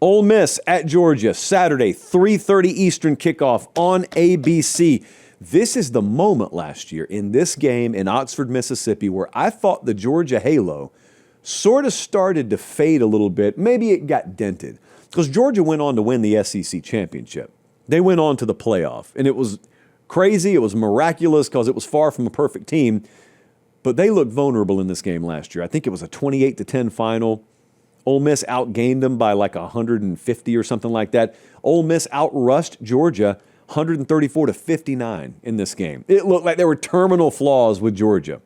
Ole Miss at Georgia, Saturday, 3:30 Eastern kickoff on ABC. This is the moment last year in this game in Oxford, Mississippi, where I thought the Georgia halo sort of started to fade a little bit. Maybe it got dented because Georgia went on to win the SEC championship. They went on to the playoff, and it was crazy. It was miraculous because it was far from a perfect team, but they looked vulnerable in this game last year. I think it was a 28-10 final. Ole Miss outgained them by like 150 or something like that. Ole Miss outrushed Georgia 134-59 in this game. It looked like there were terminal flaws with Georgia.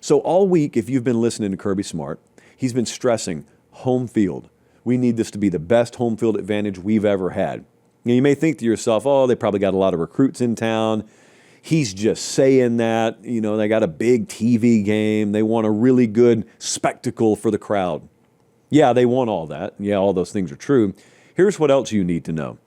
So all week, if you've been listening to Kirby Smart, he's been stressing home field. We need this to be the best home field advantage we've ever had. Now, you may think to yourself, oh, they probably got a lot of recruits in town. He's just saying that. You know, they got a big TV game. They want a really good spectacle for the crowd. Yeah, they want all that. Yeah, all those things are true. Here's what else you need to know.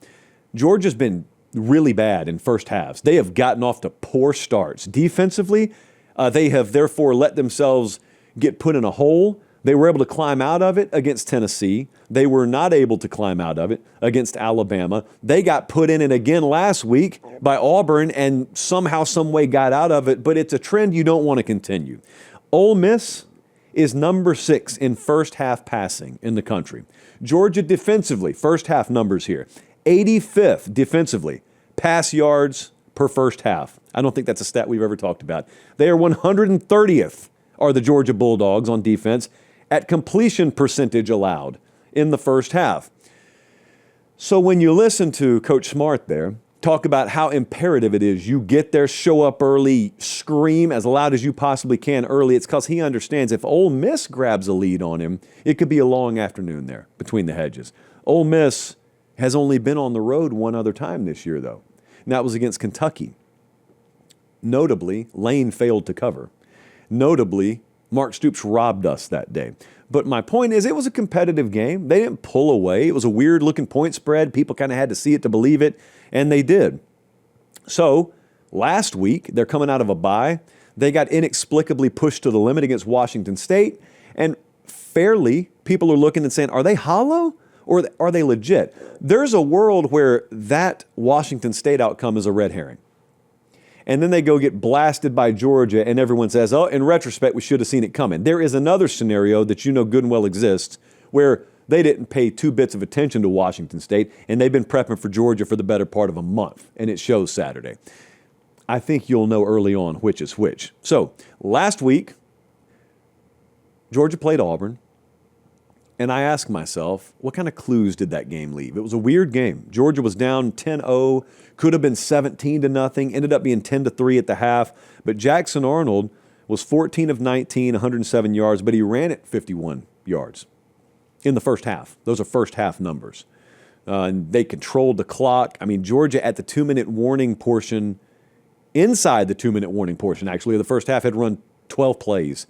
Georgia's been really bad in first halves. They have gotten off to poor starts. Defensively, they have therefore let themselves get put in a hole. They were able to climb out of it against Tennessee. They were not able to climb out of it against Alabama. They got put in it again last week by Auburn and somehow, some way got out of it, but it's a trend you don't want to continue. Ole Miss is number 6 in first half passing in the country. Georgia defensively, first half numbers here, 85th defensively, pass yards per first half. I don't think that's a stat we've ever talked about. They are 130th, are the Georgia Bulldogs on defense, at completion percentage allowed in the first half. So when you listen to Coach Smart there, talk about how imperative it is you get there, show up early, scream as loud as you possibly can early. It's because he understands if Ole Miss grabs a lead on him, it could be a long afternoon there between the hedges. Ole Miss has only been on the road one other time this year, though, and that was against Kentucky. Notably, Lane failed to cover. Notably, Mark Stoops robbed us that day. But my point is, it was a competitive game. They didn't pull away. It was a weird-looking point spread. People kind of had to see it to believe it, and they did. So last week, they're coming out of a bye. They got inexplicably pushed to the limit against Washington State, and fairly, people are looking and saying, are they hollow or are they legit? There's a world where that Washington State outcome is a red herring. And then they go get blasted by Georgia, and everyone says, oh, in retrospect, we should have seen it coming. There is another scenario that you know good and well exists where they didn't pay 2 bits of attention to Washington State, and they've been prepping for Georgia for the better part of a month, and it shows Saturday. I think you'll know early on which is which. So last week, Georgia played Auburn, and I asked myself, what kind of clues did that game leave? It was a weird game. Georgia was down 10-0, could have been 17-0, ended up being 10-3 at the half. But Jackson Arnold was 14 of 19, 107 yards, but he ran it 51 yards in the first half. Those are first half numbers. And they controlled the clock. I mean, Georgia at the 2-minute warning portion, inside the 2-minute warning portion, actually, of the first half had run 12 plays.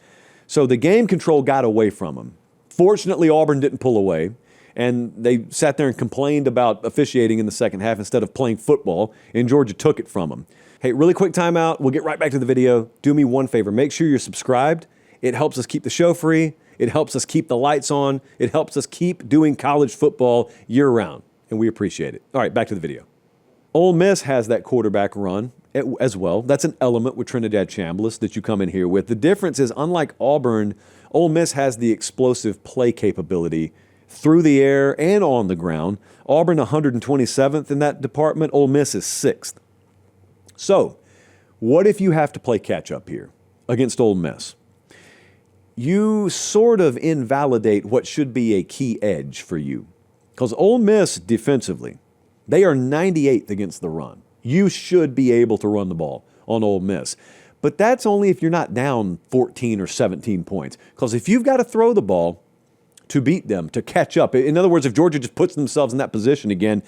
So the game control got away from them. Fortunately, Auburn didn't pull away, and they sat there and complained about officiating in the second half instead of playing football, and Georgia took it from them. Hey, really quick timeout. We'll get right back to the video. Do me one favor. Make sure you're subscribed. It helps us keep the show free. It helps us keep the lights on. It helps us keep doing college football year-round, and we appreciate it. All right, back to the video. Ole Miss has that quarterback run as well. That's an element with Trinidad Chambliss that you come in here with. The difference is, unlike Auburn, Ole Miss has the explosive play capability through the air and on the ground. Auburn 127th in that department. Ole Miss is 6th. So what if you have to play catch-up here against Ole Miss? You sort of invalidate what should be a key edge for you. Because Ole Miss defensively, they are 98th against the run. You should be able to run the ball on Ole Miss. But that's only if you're not down 14 or 17 points. Because if you've got to throw the ball to beat them, to catch up, in other words, if Georgia just puts themselves in that position again,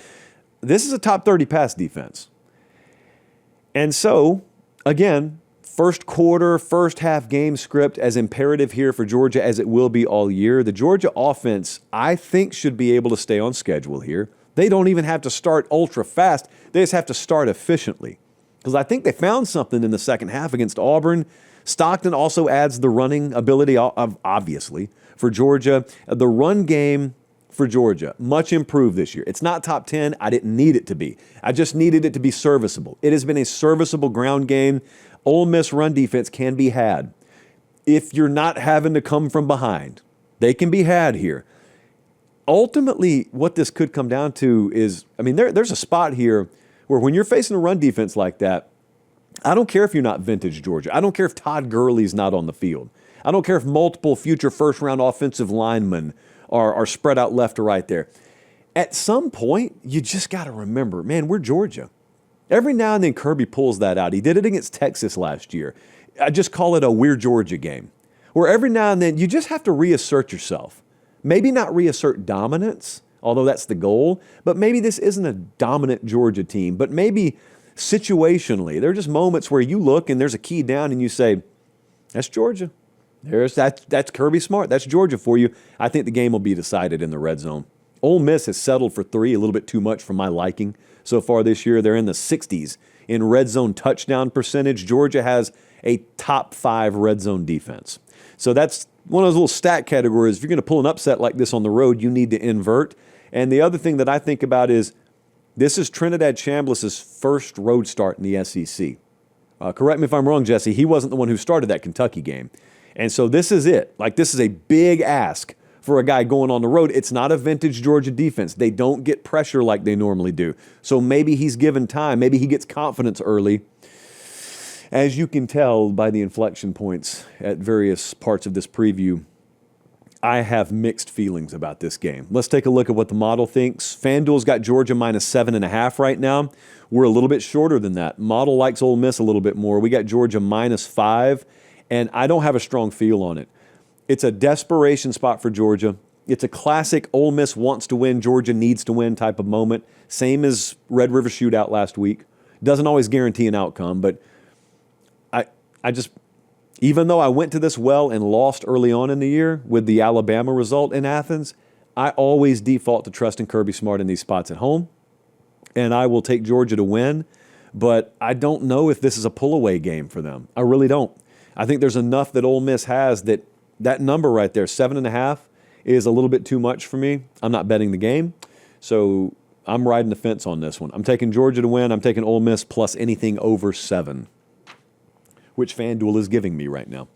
this is a top 30 pass defense. And so, again, first quarter, first half game script as imperative here for Georgia as it will be all year. The Georgia offense, I think, should be able to stay on schedule here. They don't even have to start ultra fast. They just have to start efficiently. Because I think they found something in the second half against Auburn. Stockton also adds the running ability, obviously, for Georgia. The run game for Georgia. Much improved this year. It's not top 10. I didn't need it to be. I just needed it to be serviceable. It has been a serviceable ground game. Ole Miss run defense can be had. If you're not having to come from behind, they can be had here. Ultimately, what this could come down to is, I mean, there's a spot here where when you're facing a run defense like that, I don't care if you're not vintage Georgia. I don't care if Todd Gurley's not on the field. I don't care if multiple future first-round offensive linemen are spread out left or right there. At some point, you just got to remember, man, we're Georgia. Every now and then Kirby pulls that out. He did it against Texas last year. I just call it a we're Georgia game, where every now and then you just have to reassert yourself. Maybe not reassert dominance, although that's the goal, but maybe this isn't a dominant Georgia team, but maybe situationally, there are just moments where you look and there's a key down and you say, that's Georgia. That's Kirby Smart. That's Georgia for you. I think the game will be decided in the red zone. Ole Miss has settled for 3, a little bit too much for my liking so far this year. They're in the 60s in red zone touchdown percentage. Georgia has a top 5 red zone defense. So that's one of those little stat categories. If you're going to pull an upset like this on the road, you need to invert. And the other thing that I think about is this is Trinidad Chambliss's first road start in the SEC. Correct me if I'm wrong, Jesse. He wasn't the one who started that Kentucky game. And so this is it. Like, this is a big ask for a guy going on the road. It's not a vintage Georgia defense. They don't get pressure like they normally do. So maybe he's given time. Maybe he gets confidence early. As you can tell by the inflection points at various parts of this preview, I have mixed feelings about this game. Let's take a look at what the model thinks. FanDuel's got Georgia minus 7.5 right now. We're a little bit shorter than that. Model likes Ole Miss a little bit more. We got Georgia minus 5, and I don't have a strong feel on it. It's a desperation spot for Georgia. It's a classic Ole Miss wants to win, Georgia needs to win type of moment. Same as Red River Shootout last week. Doesn't always guarantee an outcome, but I just, even though I went to this well and lost early on in the year with the Alabama result in Athens, I always default to trusting Kirby Smart in these spots at home, and I will take Georgia to win, but I don't know if this is a pull-away game for them. I really don't. I think there's enough that Ole Miss has that number right there, 7.5, is a little bit too much for me. I'm not betting the game, so I'm riding the fence on this one. I'm taking Georgia to win. I'm taking Ole Miss plus anything over 7. Which FanDuel is giving me right now.